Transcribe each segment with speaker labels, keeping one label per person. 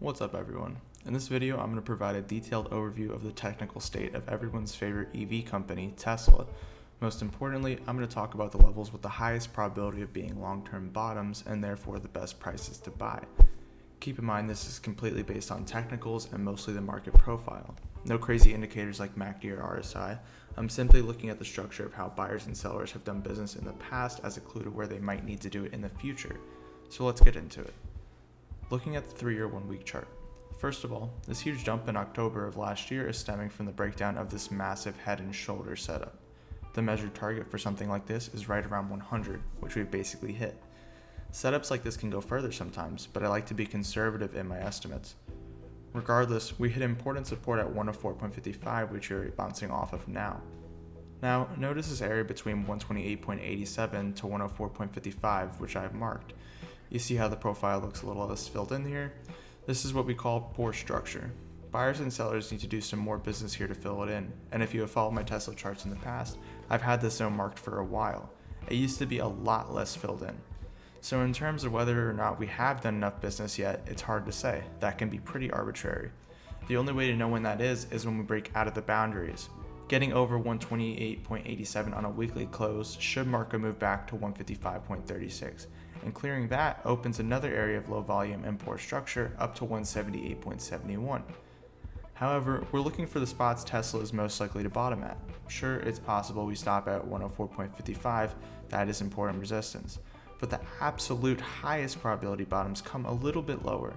Speaker 1: What's up everyone? In this video, I'm going to provide a detailed overview of the technical state of everyone's favorite EV company, Tesla. Most importantly, I'm going to talk about the levels with the highest probability of being long-term bottoms and therefore the best prices to buy. Keep in mind this is completely based on technicals and mostly the market profile. No crazy indicators like MACD or RSI. I'm simply looking at the structure of how buyers and sellers have done business in the past as a clue to where they might need to do it in the future. So let's get into it. Looking at the 3-year 1-week chart. First of all, this huge jump in October of last year is stemming from the breakdown of this massive head and shoulder setup. The measured target for something like this is right around 100, which we've basically hit. Setups like this can go further sometimes, but I like to be conservative in my estimates. Regardless, we hit important support at 104.55, which we're bouncing off of now. Now, notice this area between 128.87 to 104.55, which I have marked. You see how the profile looks a little less filled in here? This is what we call poor structure. Buyers and sellers need to do some more business here to fill it in, and if you have followed my Tesla charts in the past, I've had this zone marked for a while. It used to be a lot less filled in. So in terms of whether or not we have done enough business yet, it's hard to say. That can be pretty arbitrary. The only way to know when that is when we break out of the boundaries. Getting over 128.87 on a weekly close should mark a move back to 155.36, and clearing that opens another area of low volume and poor structure up to 178.71. However, we're looking for the spots Tesla is most likely to bottom at. Sure, it's possible we stop at 104.55, that is important resistance, but the absolute highest probability bottoms come a little bit lower.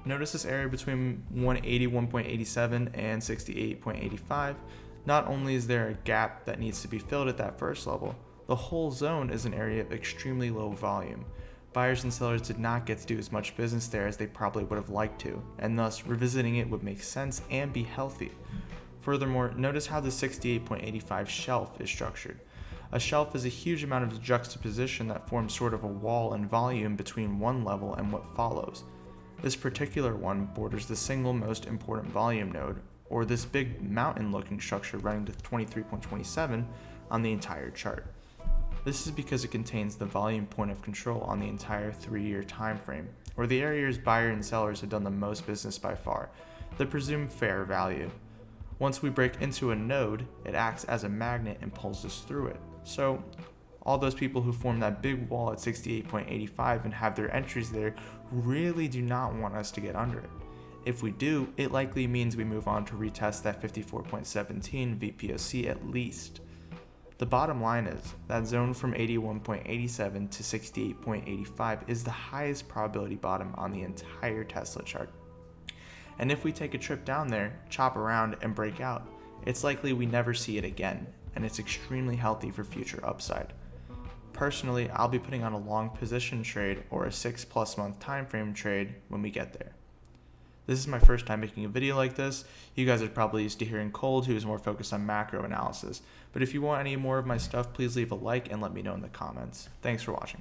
Speaker 1: Notice this area between 181.87 and 68.85. Not only is there a gap that needs to be filled at that first level, the whole zone is an area of extremely low volume. Buyers and sellers did not get to do as much business there as they probably would have liked to, and thus revisiting it would make sense and be healthy. Furthermore, notice how the 68.85 shelf is structured. A shelf is a huge amount of juxtaposition that forms sort of a wall in volume between one level and what follows. This particular one borders the single most important volume node, or this big mountain-looking structure running to 23.27 on the entire chart. This is because it contains the volume point of control on the entire 3-year time frame, or the areas buyers and sellers have done the most business by far, the presumed fair value. Once we break into a node, it acts as a magnet and pulls us through it. So, all those people who form that big wall at 68.85 and have their entries there really do not want us to get under it. If we do, it likely means we move on to retest that 54.17 VPOC at least. The bottom line is, that zone from 81.87 to 68.85 is the highest probability bottom on the entire Tesla chart. And if we take a trip down there, chop around, and break out, it's likely we never see it again, and it's extremely healthy for future upside. Personally, I'll be putting on a long position trade or a 6+ month time frame trade when we get there. This is my first time making a video like this. You guys are probably used to hearing Cold, who is more focused on macro analysis. But if you want any more of my stuff, please leave a like and let me know in the comments. Thanks for watching.